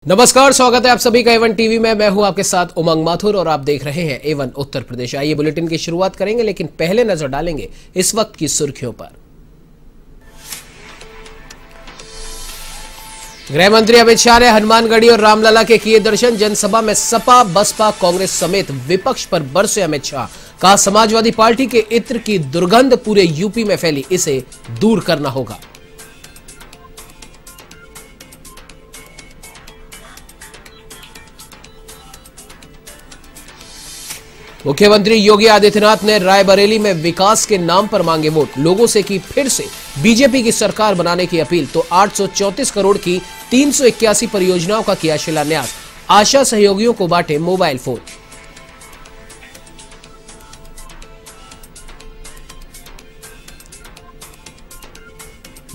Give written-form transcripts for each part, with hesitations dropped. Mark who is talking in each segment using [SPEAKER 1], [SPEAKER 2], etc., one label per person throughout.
[SPEAKER 1] नमस्कार, स्वागत है आप सभी का एवन टीवी में। मैं हूं आपके साथ उमंग माथुर और आप देख रहे हैं एवन उत्तर प्रदेश। आइए बुलेटिन की शुरुआत करेंगे, लेकिन पहले नजर डालेंगे इस वक्त की सुर्खियों पर। गृह मंत्री अमित शाह ने हनुमानगढ़ी और रामलला के किए दर्शन। जनसभा में सपा, बसपा, कांग्रेस समेत विपक्ष पर बरसे अमित शाह। कहा, समाजवादी पार्टी के इत्र की दुर्गंध पूरे यूपी में फैली, इसे दूर करना होगा। मुख्यमंत्री योगी आदित्यनाथ ने रायबरेली में विकास के नाम पर मांगे वोट। लोगों से की फिर से बीजेपी की सरकार बनाने की अपील। तो 834 करोड़ की 381 परियोजनाओं का किया शिलान्यास। आशा सहयोगियों को बांटे मोबाइल फोन।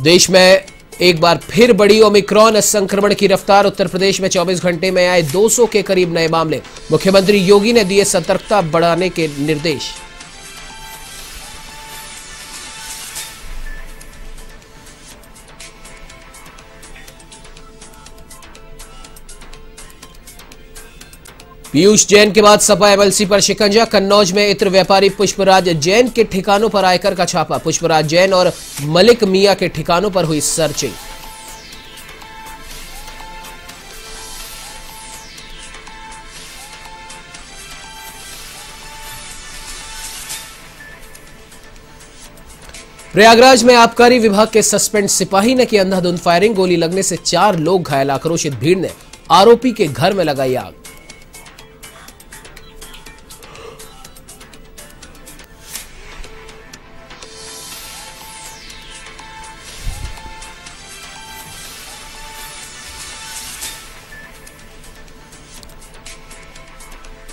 [SPEAKER 1] देश में एक बार फिर बढ़ी ओमिक्रॉन संक्रमण की रफ्तार। उत्तर प्रदेश में 24 घंटे में आए 200 के करीब नए मामले। मुख्यमंत्री योगी ने दिए सतर्कता बढ़ाने के निर्देश। पीयूष जैन के बाद सपा एमएलसी पर शिकंजा। कन्नौज में इत्र व्यापारी पुष्पराज जैन के ठिकानों पर आयकर का छापा। पुष्पराज जैन और मलिक मियां के ठिकानों पर हुई सर्चिंग। प्रयागराज में आबकारी विभाग के सस्पेंड सिपाही ने की अंधाधुंध फायरिंग। गोली लगने से 4 लोग घायल। आक्रोशित भीड़ ने आरोपी के घर में लगाई आग।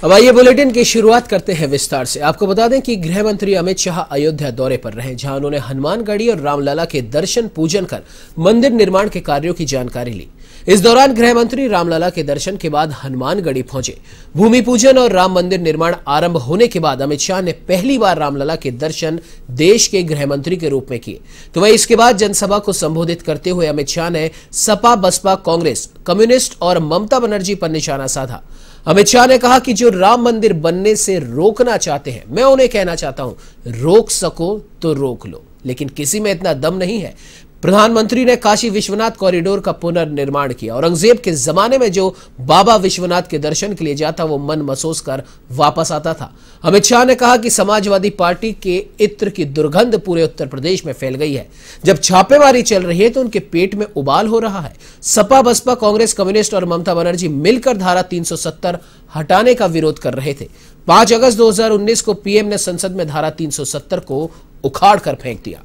[SPEAKER 1] अब आइए बुलेटिन की शुरुआत करते हैं विस्तार से। आपको बता दें कि गृह मंत्री अमित शाह अयोध्या दौरे पर रहे, जहां उन्होंने हनुमानगढ़ी और रामलला के दर्शन पूजन कर मंदिर निर्माण के कार्यों की जानकारी ली। इस दौरान गृह मंत्री रामलला के दर्शन के बाद हनुमानगढ़ी पहुंचे। भूमि पूजन और राम मंदिर निर्माण आरंभ होने के बाद अमित शाह ने पहली बार रामलला के दर्शन देश के गृह मंत्री के रूप में किए। तो वहीं इसके बाद जनसभा को संबोधित करते हुए अमित शाह ने सपा, बसपा, कांग्रेस, कम्युनिस्ट और ममता बनर्जी पर निशाना साधा। अमित शाह ने कहा कि जो राम मंदिर बनने से रोकना चाहते हैं, मैं उन्हें कहना चाहता हूं, रोक सको तो रोक लो, लेकिन किसी में इतना दम नहीं है। प्रधानमंत्री ने काशी विश्वनाथ कॉरिडोर का पुनर्निर्माण किया। औरंगजेब के जमाने में जो बाबा विश्वनाथ के दर्शन के लिए जाता, वो मन महसूस कर वापस आता था। अमित शाह ने कहा कि समाजवादी पार्टी के इत्र की दुर्गंध पूरे उत्तर प्रदेश में फैल गई है। जब छापेमारी चल रही है तो उनके पेट में उबाल हो रहा है। सपा, बसपा, कांग्रेस, कम्युनिस्ट और ममता बनर्जी मिलकर धारा 370 हटाने का विरोध कर रहे थे। 5 अगस्त 2019 को पीएम ने संसद में धारा 370 को उखाड़ कर फेंक दिया।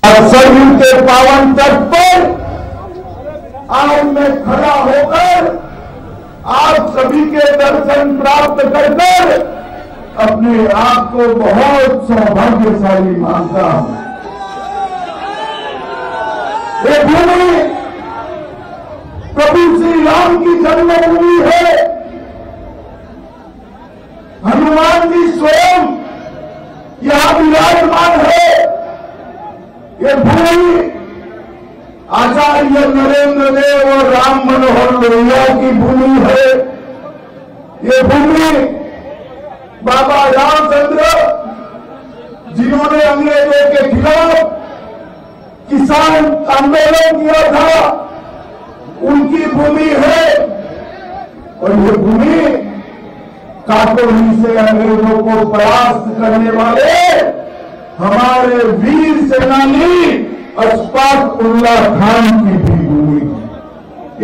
[SPEAKER 2] सरयू के पावन तट पर आज मैं खड़ा होकर आप सभी के दर्शन प्राप्त कर अपने आप को बहुत सौभाग्यशाली मानता हूं। ये भूमि प्रभु श्री राम की जन्मभूमि है। हनुमान जी स्वयं यहां विराजमान है। ये भूमि आचार्य नरेंद्र देव और राम मनोहर लोहिया की भूमि है। ये भूमि बाबा रामचंद्र, जिन्होंने अंग्रेजों के खिलाफ किसान आंदोलन किया था, उनकी भूमि है। और ये भूमि काकोरी से अंग्रेजों को परास्त करने वाले हमारे वीर सेनानी अशफाक उल्लाह खान की भी भूमि।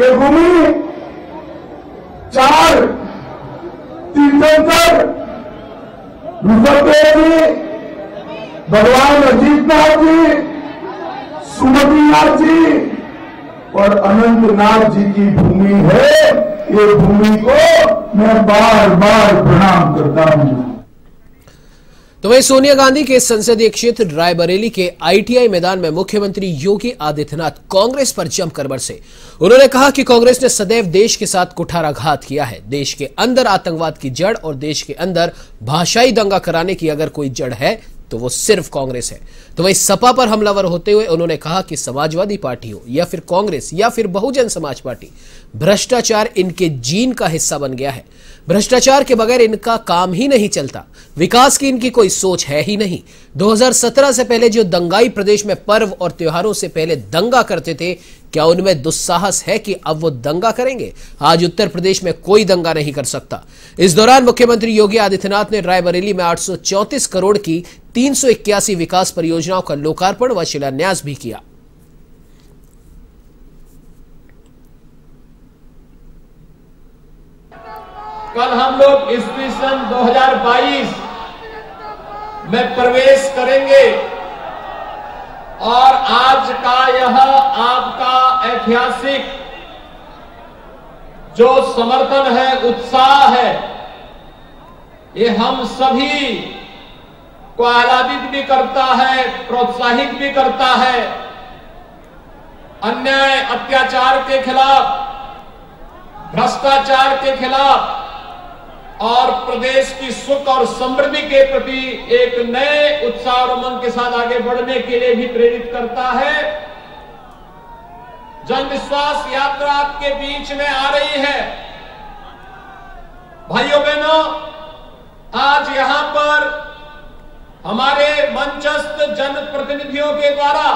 [SPEAKER 2] ये भूमि 4 तीर्थंकर ऋषभदेव जी, भगवान अजीतनाथ जी, सुमतिनाथ जी और अनंतनाथ जी की भूमि है। ये भूमि को मैं बार बार प्रणाम करता हूं।
[SPEAKER 1] तो वहीं सोनिया गांधी के संसदीय क्षेत्र रायबरेली के आईटीआई मैदान में मुख्यमंत्री योगी आदित्यनाथ कांग्रेस पर जमकर बरसे। उन्होंने कहा कि कांग्रेस ने सदैव देश के साथ कुठाराघात किया है। देश के अंदर आतंकवाद की जड़ और देश के अंदर भाषाई दंगा कराने की अगर कोई जड़ है तो वो सिर्फ कांग्रेस है। तो वही सपा पर हमलावर होते हुए उन्होंने कहा कि समाजवादी पार्टी हो या फिर कांग्रेस या फिर बहुजन समाज पार्टी, भ्रष्टाचार इनके जीन का हिस्सा बन गया है। भ्रष्टाचार के बगैर इनका काम ही नहीं चलता। विकास की इनकी कोई सोच है ही नहीं। 2017 से पहले जो दंगाई प्रदेश में पर्व और त्योहारों से पहले दंगा करते थे, क्या उनमें दुस्साहस है कि अब वो दंगा करेंगे? आज उत्तर प्रदेश में कोई दंगा नहीं कर सकता। इस दौरान मुख्यमंत्री योगी आदित्यनाथ ने रायबरेली में 834 करोड़ की 381 विकास परियोजनाओं का लोकार्पण व शिलान्यास भी किया।
[SPEAKER 3] कल हम लोग ईस्वी सन 2022 में प्रवेश करेंगे और आज का यह आपका ऐतिहासिक जो समर्थन है, उत्साह है, ये हम सभी को आह्लादित भी करता है, प्रोत्साहित भी करता है। अन्याय अत्याचार के खिलाफ, भ्रष्टाचार के खिलाफ और प्रदेश की सुख और समृद्धि के प्रति एक नए उत्साह और उमंग के साथ आगे बढ़ने के लिए भी प्रेरित करता है। जन विश्वास यात्रा आपके बीच में आ रही है। भाइयों बहनों, आज यहां पर हमारे मंचस्थ जनप्रतिनिधियों के द्वारा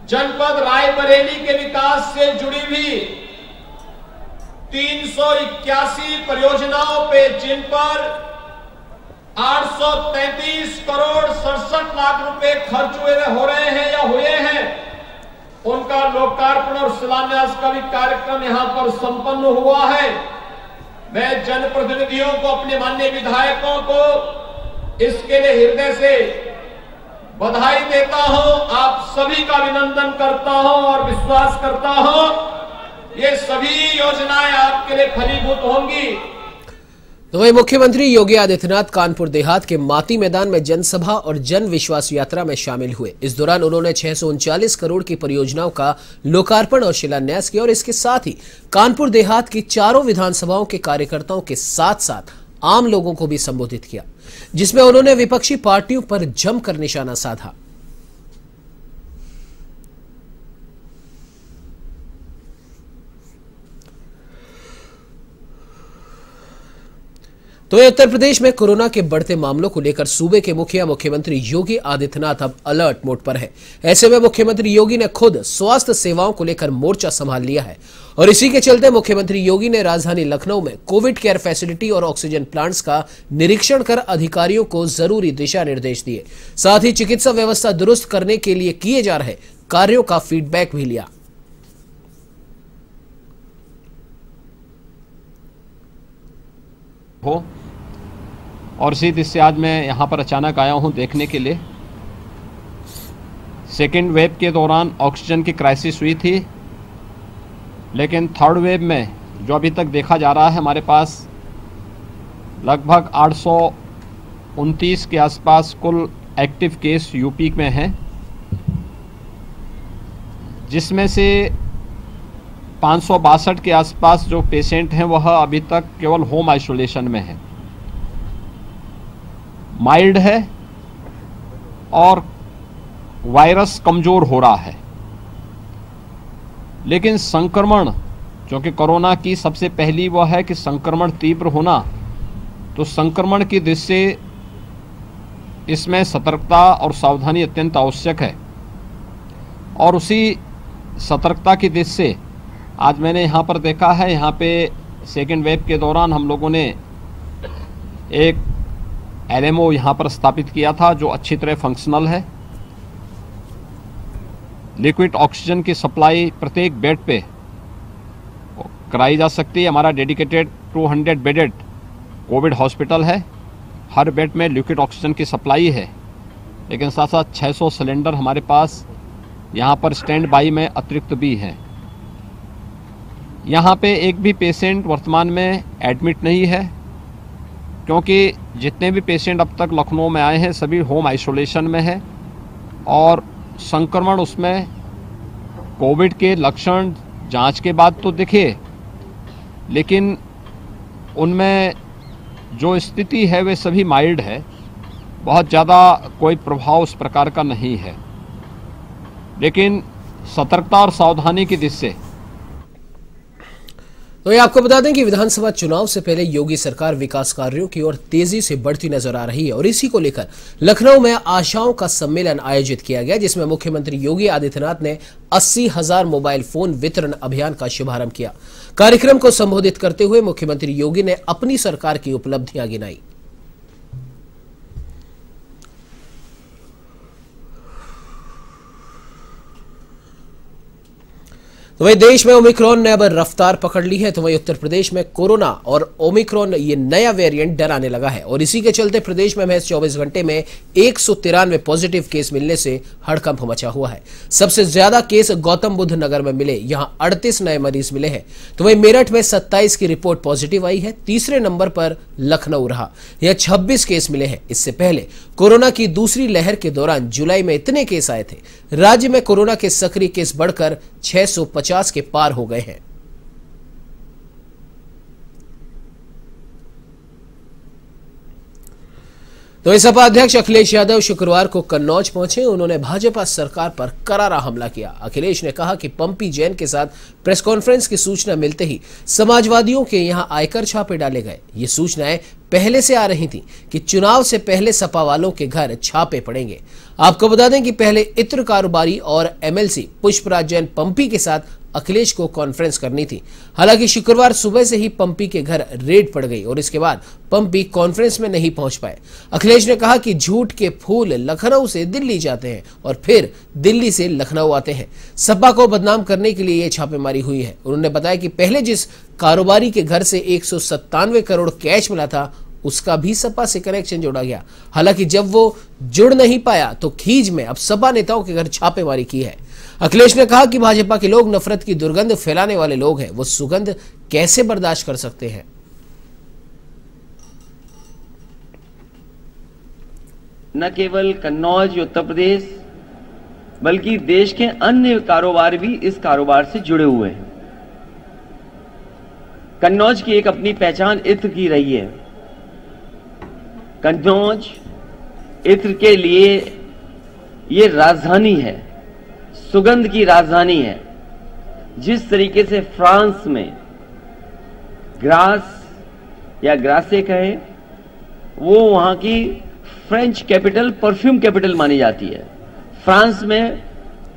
[SPEAKER 3] जनपद रायबरेली के विकास से जुड़ी हुई 381 परियोजनाओं पे, जिन पर 833 करोड़ 67 लाख रुपए खर्च हो रहे हैं या हुए हैं, उनका लोकार्पण और शिलान्यास का भी कार्यक्रम यहां पर संपन्न हुआ है। मैं जनप्रतिनिधियों को, अपने माननीय विधायकों को इसके लिए हृदय से बधाई देता हूं, आप सभी का अभिनंदन करता हूं और विश्वास करता हूं ये सभी योजनाएं आपके लिए फलीभूत होंगी।
[SPEAKER 1] तो वही मुख्यमंत्री योगी आदित्यनाथ कानपुर देहात के माती मैदान में जनसभा और जन विश्वास यात्रा में शामिल हुए। इस दौरान उन्होंने 639 करोड़ की परियोजनाओं का लोकार्पण और शिलान्यास किया और इसके साथ ही कानपुर देहात की चारों विधानसभाओं के कार्यकर्ताओं के साथ साथ आम लोगों को भी संबोधित किया, जिसमें उन्होंने विपक्षी पार्टियों पर जमकर निशाना साधा। तो उत्तर प्रदेश में कोरोना के बढ़ते मामलों को लेकर सूबे के मुख्यमंत्री योगी आदित्यनाथ अब अलर्ट मोड पर है। ऐसे में मुख्यमंत्री योगी ने खुद स्वास्थ्य सेवाओं को लेकर मोर्चा संभाल लिया है और इसी के चलते मुख्यमंत्री योगी ने राजधानी लखनऊ में कोविड केयर फैसिलिटी और ऑक्सीजन प्लांट्स का निरीक्षण कर अधिकारियों को जरूरी दिशा निर्देश दिए। साथ ही चिकित्सा व्यवस्था दुरुस्त करने के लिए किए जा रहे कार्यों का फीडबैक भी लिया।
[SPEAKER 4] हो और सीधे से आज मैं यहाँ पर अचानक आया हूँ देखने के लिए। सेकेंड वेव के दौरान ऑक्सीजन की क्राइसिस हुई थी, लेकिन थर्ड वेव में जो अभी तक देखा जा रहा है, हमारे पास लगभग 829 के आसपास कुल एक्टिव केस यूपी में हैं, जिसमें से 562 के आसपास जो पेशेंट हैं वह अभी तक केवल होम आइसोलेशन में है, माइल्ड है और वायरस कमज़ोर हो रहा है। लेकिन संक्रमण, क्योंकि कोरोना की सबसे पहली वह है कि संक्रमण तीव्र होना, तो संक्रमण की दृष्टि से इसमें सतर्कता और सावधानी अत्यंत आवश्यक है। और उसी सतर्कता की दृष्टि से आज मैंने यहाँ पर देखा है, यहाँ पे सेकेंड वेव के दौरान हम लोगों ने एक LMO यहाँ पर स्थापित किया था जो अच्छी तरह फंक्शनल है। लिक्विड ऑक्सीजन की सप्लाई प्रत्येक बेड पे कराई जा सकती है। हमारा डेडिकेटेड 200 बेडेड कोविड हॉस्पिटल है, हर बेड में लिक्विड ऑक्सीजन की सप्लाई है। लेकिन साथ साथ 600 सिलेंडर हमारे पास यहाँ पर स्टैंड बाई में अतिरिक्त भी हैं। यहाँ पे एक भी पेशेंट वर्तमान में एडमिट नहीं है, क्योंकि जितने भी पेशेंट अब तक लखनऊ में आए हैं सभी होम आइसोलेशन में है और संक्रमण उसमें कोविड के लक्षण जांच के बाद तो दिखे, लेकिन उनमें जो स्थिति है वे सभी माइल्ड है बहुत ज़्यादा कोई प्रभाव उस प्रकार का नहीं है, लेकिन सतर्कता और सावधानी की दृष्टि से।
[SPEAKER 1] तो ये आपको बता दें कि विधानसभा चुनाव से पहले योगी सरकार विकास कार्यों की ओर तेजी से बढ़ती नजर आ रही है और इसी को लेकर लखनऊ में आशाओं का सम्मेलन आयोजित किया गया, जिसमें मुख्यमंत्री योगी आदित्यनाथ ने 80,000 मोबाइल फोन वितरण अभियान का शुभारंभ किया। कार्यक्रम को संबोधित करते हुए मुख्यमंत्री योगी ने अपनी सरकार की उपलब्धियां गिनाई। तो वही देश में ओमिक्रॉन ने अब रफ्तार पकड़ ली है, तो वही उत्तर प्रदेश में कोरोना और ओमिक्रॉन ये नया वेरिएंट डराने लगा है और इसी के चलते प्रदेश में महज 24 घंटे में 193 पॉजिटिव केस मिलने से हड़कंप मचा हुआ है। सबसे ज्यादा केस गौतम बुद्ध नगर में मिले, यहां 38 नए मरीज मिले हैं। तो वही मेरठ में 27 की रिपोर्ट पॉजिटिव आई है। तीसरे नंबर पर लखनऊ रहा, यह 26 केस मिले हैं। इससे पहले कोरोना की दूसरी लहर के दौरान जुलाई में इतने केस आए थे। राज्य में कोरोना के सक्रिय केस बढ़कर 650 के पार हो गए हैं। तो सपा अध्यक्ष अखिलेश यादव शुक्रवार को कन्नौज पहुंचे। उन्होंने भाजपा सरकार पर करारा हमला किया। अखिलेश ने कहा कि पंपी जैन के साथ प्रेस कॉन्फ्रेंस की सूचना मिलते ही समाजवादियों के यहां आयकर छापे डाले गए। ये सूचनाएं पहले से आ रही थी कि चुनाव से पहले सपा वालों के घर छापे पड़ेंगे। आपको बता दें कि पहले इत्र कारोबारी और एमएलसी पुष्पराज जैन पंपी के साथ अखिलेश को कॉन्फ्रेंस करनी थी। हालांकि शुक्रवार सुबह से ही पंपी के घर रेड पड़ गई और इसके बाद पंपी कॉन्फ्रेंस में नहीं पहुंच पाए। अखिलेश ने कहा कि झूठ के फूल लखनऊ से दिल्ली जाते हैं और फिर दिल्ली से लखनऊ आते हैं। सपा को बदनाम करने के लिए यह छापेमारी हुई है। उन्होंने बताया कि पहले जिस कारोबारी के घर से 197 करोड़ कैश मिला था उसका भी सपा से कनेक्शन जोड़ा गया। हालांकि जब वो जुड़ नहीं पाया तो खींच में अब सपा नेताओं के घर छापेमारी की है। अखिलेश ने कहा कि भाजपा के लोग नफरत की दुर्गंध फैलाने वाले लोग हैं, वो सुगंध कैसे बर्दाश्त कर सकते हैं।
[SPEAKER 5] न केवल कन्नौज उत्तर प्रदेश बल्कि देश के अन्य कारोबार भी इस कारोबार से जुड़े हुए हैं। कन्नौज की एक अपनी पहचान इत्र की रही है। कन्नौज इत्र के लिए ये राजधानी है, सुगंध की राजधानी है। जिस तरीके से फ्रांस में ग्रास या ग्रासे कहे, वो वहां की फ्रेंच कैपिटल, परफ्यूम कैपिटल मानी जाती है। फ्रांस में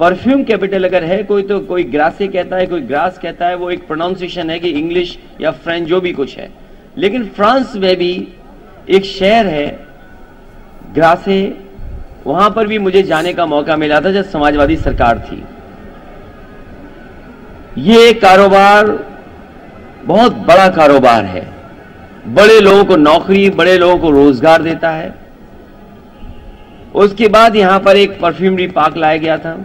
[SPEAKER 5] परफ्यूम कैपिटल अगर है कोई तो कोई ग्रासे कहता है, कोई ग्रास कहता है। वो एक प्रोनाउंसिएशन है कि इंग्लिश या फ्रेंच जो भी कुछ है। लेकिन फ्रांस में भी एक शहर है ग्रासे, वहां पर भी मुझे जाने का मौका मिला था जब समाजवादी सरकार थी। ये कारोबार बहुत बड़ा कारोबार है, बड़े लोगों को नौकरी, बड़े लोगों को रोजगार देता है। उसके बाद यहां पर एक परफ्यूमरी पार्क लाया गया था।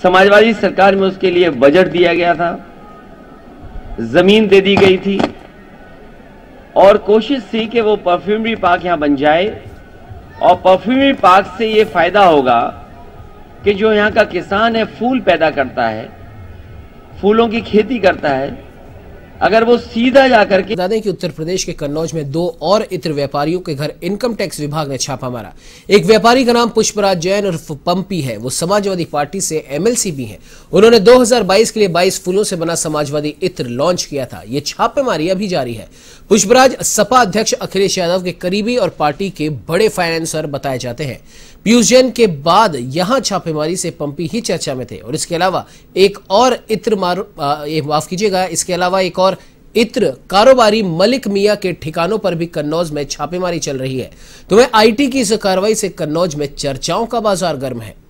[SPEAKER 5] समाजवादी सरकार में उसके लिए बजट दिया गया था, जमीन दे दी गई थी और कोशिश थी कि वो परफ्यूमरी पार्क यहां बन जाए। और परफ्यूमरी पार्क से ये फायदा होगा कि जो यहां का किसान है, फूल पैदा करता है, फूलों की खेती करता है, अगर वो सीधा जाकर के।
[SPEAKER 1] बता दें कि उत्तर प्रदेश के कन्नौज में 2 और इत्र व्यापारियों के घर इनकम टैक्स विभाग ने छापा मारा। एक व्यापारी का नाम पुष्पराज जैन और पंपी है, वो समाजवादी पार्टी से एमएलसी भी हैं। उन्होंने 2022 के लिए 22 फूलों से बना समाजवादी इत्र लॉन्च किया था। ये छापेमारी अभी जारी है। पुष्पराज सपा अध्यक्ष अखिलेश यादव के करीबी और पार्टी के बड़े फाइनेंसर बताए जाते हैं। पीयूष जैन के बाद यहां छापेमारी से पंपी ही चर्चा में थे और इसके अलावा एक और इत्र कारोबारी मलिक मियां के ठिकानों पर भी कन्नौज में छापेमारी चल रही है। तो वह आईटी की इस कार्रवाई से कन्नौज में चर्चाओं का बाजार गर्म है।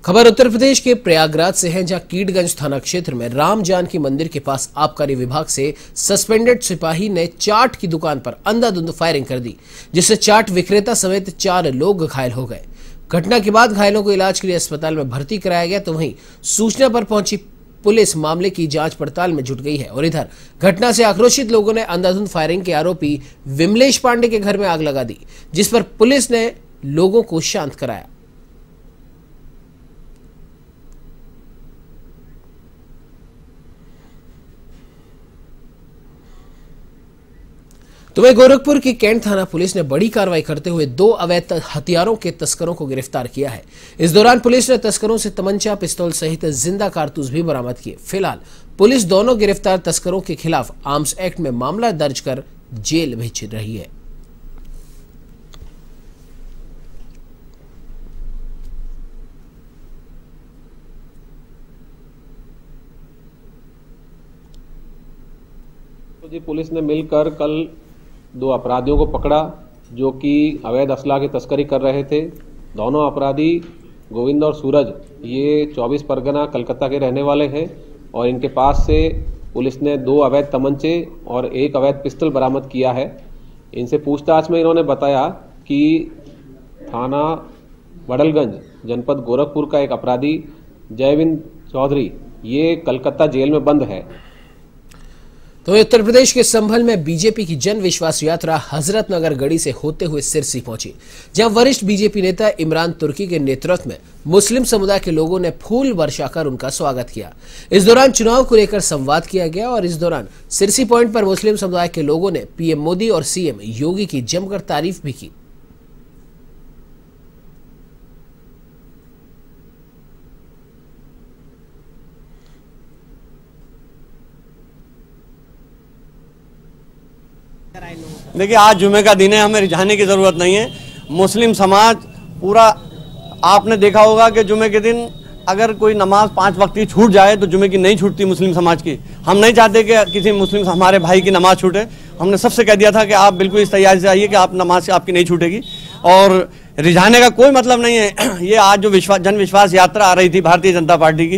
[SPEAKER 1] खबर उत्तर प्रदेश के प्रयागराज से है, जहां कीडगंज थाना क्षेत्र में राम जानकी मंदिर के पास आबकारी विभाग से सस्पेंडेड सिपाही ने चाट की दुकान पर अंधाधुंध फायरिंग कर दी, जिससे चाट विक्रेता समेत 4 लोग घायल हो गए। घटना के बाद घायलों को इलाज के लिए अस्पताल में भर्ती कराया गया। तो वहीं सूचना पर पहुंची पुलिस मामले की जांच पड़ताल में जुट गई है और इधर घटना से आक्रोशित लोगों ने अंधाधुंध फायरिंग के आरोपी विमलेश पांडे के घर में आग लगा दी, जिस पर पुलिस ने लोगों को शांत कराया। तो वहीं गोरखपुर की कैंट थाना पुलिस ने बड़ी कार्रवाई करते हुए 2 अवैध हथियारों के तस्करों को गिरफ्तार किया है। इस दौरान पुलिस ने तस्करों से तमंचा, पिस्तौल सहित जिंदा कारतूस भी बरामद किए। फिलहाल पुलिस दोनों गिरफ्तार तस्करों के खिलाफ आर्म्स एक्ट में मामला दर्ज कर जेल भेज रही है।
[SPEAKER 6] जी पुलिस ने मिलकर कल 2 अपराधियों को पकड़ा जो कि अवैध असला की तस्करी कर रहे थे। दोनों अपराधी गोविंद और सूरज ये 24 परगना कलकत्ता के रहने वाले हैं और इनके पास से पुलिस ने 2 अवैध तमंचे और 1 अवैध पिस्टल बरामद किया है। इनसे पूछताछ में इन्होंने बताया कि थाना बड़लगंज जनपद गोरखपुर का एक अपराधी जयविंद चौधरी ये कलकत्ता जेल में बंद है।
[SPEAKER 1] तो उत्तर प्रदेश के संभल में बीजेपी की जन विश्वास यात्रा हजरत नगर गढ़ी से होते हुए सिरसी पहुंची, जहां वरिष्ठ बीजेपी नेता इमरान तुर्की के नेतृत्व में मुस्लिम समुदाय के लोगों ने फूल वर्षाकर उनका स्वागत किया। इस दौरान चुनाव को लेकर संवाद किया गया और इस दौरान सिरसी पॉइंट पर मुस्लिम समुदाय के लोगों ने पीएम मोदी और सीएम योगी की जमकर तारीफ भी की।
[SPEAKER 7] देखिए, आज जुमे का दिन है, हमें रिझाने की ज़रूरत नहीं है। मुस्लिम समाज पूरा, आपने देखा होगा कि जुमे के दिन अगर कोई नमाज 5 वक्त की छूट जाए तो जुमे की नहीं छूटती मुस्लिम समाज की। हम नहीं चाहते कि किसी मुस्लिम हमारे भाई की नमाज छूटे। हमने सबसे कह दिया था कि आप बिल्कुल इस तैयारी से आइए कि आप नमाज से आपकी नहीं छूटेगी और रिझाने का कोई मतलब नहीं है। ये आज जो जन विश्वास यात्रा आ रही थी भारतीय जनता पार्टी की,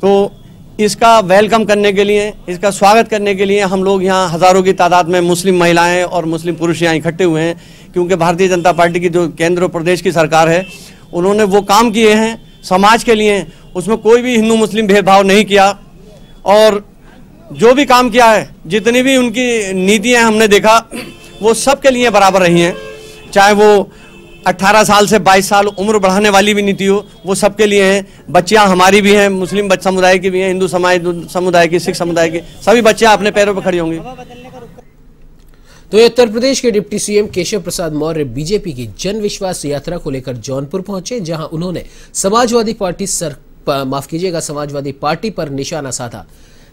[SPEAKER 7] तो इसका वेलकम करने के लिए, इसका स्वागत करने के लिए हम लोग यहाँ हज़ारों की तादाद में मुस्लिम महिलाएं और मुस्लिम पुरुष यहाँ इकट्ठे हुए हैं, क्योंकि भारतीय जनता पार्टी की जो केंद्र और प्रदेश की सरकार है उन्होंने वो काम किए हैं समाज के लिए, उसमें कोई भी हिंदू मुस्लिम भेदभाव नहीं किया और जो भी काम किया है, जितनी भी उनकी नीतियाँ हमने देखा वो सबके लिए बराबर रही हैं। चाहे वो 18 साल से 22 साल उम्र बढ़ाने वाली भी नीति हो, वो सबके लिए है। बच्चियां हमारी भी हैं, मुस्लिम समुदाय की भी हैं, हिंदू समुदाय की, सिख समुदाय की, सभी बच्चियां अपने पैरों पर खड़ी होंगी।
[SPEAKER 1] तो उत्तर प्रदेश के deputy CM Keshav Prasad Maurya BJP की जन विश्वास यात्रा को लेकर जौनपुर पहुंचे, जहां उन्होंने समाजवादी पार्टी पर निशाना साधा।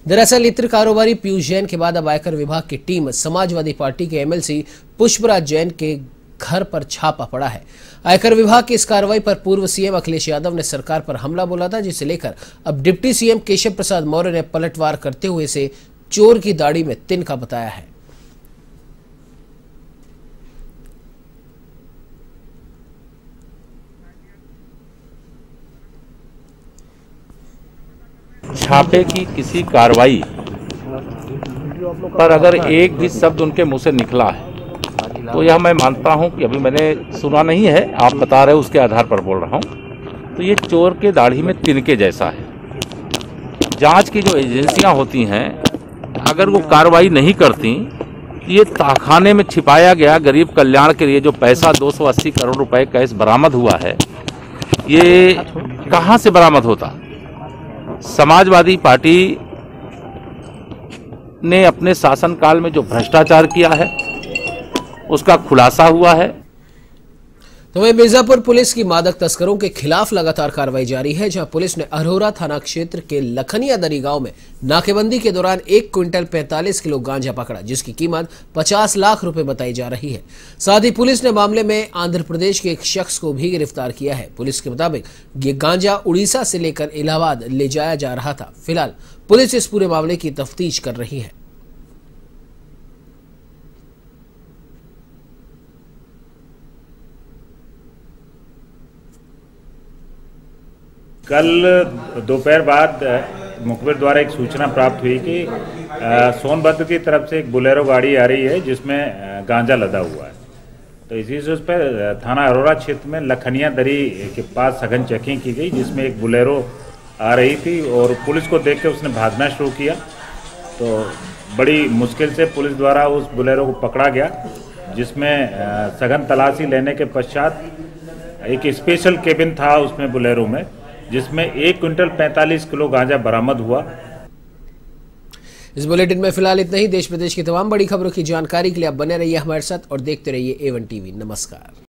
[SPEAKER 1] दरअसल इत्र कारोबारी पीयूष जैन के बाद अब आयकर विभाग की टीम समाजवादी पार्टी के एमएलसी पुष्पराज जैन के घर पर छापा पड़ा है। आयकर विभाग की इस कार्रवाई पर पूर्व सीएम अखिलेश यादव ने सरकार पर हमला बोला था, जिसे लेकर अब डिप्टी सीएम केशव प्रसाद मौर्य ने पलटवार करते हुए इसे चोर की दाढ़ी में तिनका बताया है।
[SPEAKER 8] छापे की किसी कार्रवाई पर अगर एक भी शब्द उनके मुंह से निकला है तो यह मैं मानता हूं कि अभी मैंने सुना नहीं है, आप बता रहे हो उसके आधार पर बोल रहा हूं, तो ये चोर के दाढ़ी में तिनके जैसा है। जांच की जो एजेंसियां होती हैं अगर वो कार्रवाई नहीं करती, ये तहखाने में छिपाया गया गरीब कल्याण के लिए जो पैसा 280 करोड़ रुपए कैश बरामद हुआ है, ये कहां से बरामद होता। समाजवादी पार्टी ने अपने शासनकाल में जो भ्रष्टाचार किया है उसका खुलासा हुआ है।
[SPEAKER 1] तो वहीं मिर्जापुर पुलिस की मादक तस्करों के खिलाफ लगातार कार्रवाई जारी है, जहां पुलिस ने अरोरा थाना क्षेत्र के लखनिया दरी गांव में नाकेबंदी के दौरान 1 क्विंटल 45 किलो गांजा पकड़ा, जिसकी कीमत 50 लाख रुपए बताई जा रही है। साथ ही पुलिस ने मामले में आंध्र प्रदेश के एक शख्स को भी गिरफ्तार किया है। पुलिस के मुताबिक ये गांजा उड़ीसा से लेकर इलाहाबाद ले जाया जा रहा था। फिलहाल पुलिस इस पूरे मामले की तफ्तीश कर रही है।
[SPEAKER 9] कल दोपहर बाद मुखबिर द्वारा एक सूचना प्राप्त हुई कि सोनभद्र की तरफ से एक बोलेरो गाड़ी आ रही है जिसमें गांजा लदा हुआ है। तो इसी से उस पर थाना अरोरा क्षेत्र में लखनिया दरी के पास सघन चेकिंग की गई, जिसमें एक बोलेरो आ रही थी और पुलिस को देख के उसने भागना शुरू किया। तो बड़ी मुश्किल से पुलिस द्वारा उस बोलेरो को पकड़ा गया, जिसमें सघन तलाशी लेने के पश्चात एक स्पेशल केबिन था उसमें बोलेरो में, जिसमें 1 क्विंटल 45 किलो गांजा बरामद हुआ।
[SPEAKER 1] इस बुलेटिन में फिलहाल इतना ही। देश प्रदेश की तमाम बड़ी खबरों की जानकारी के लिए आप बने रहिए हमारे साथ और देखते रहिए A1 TV। नमस्कार।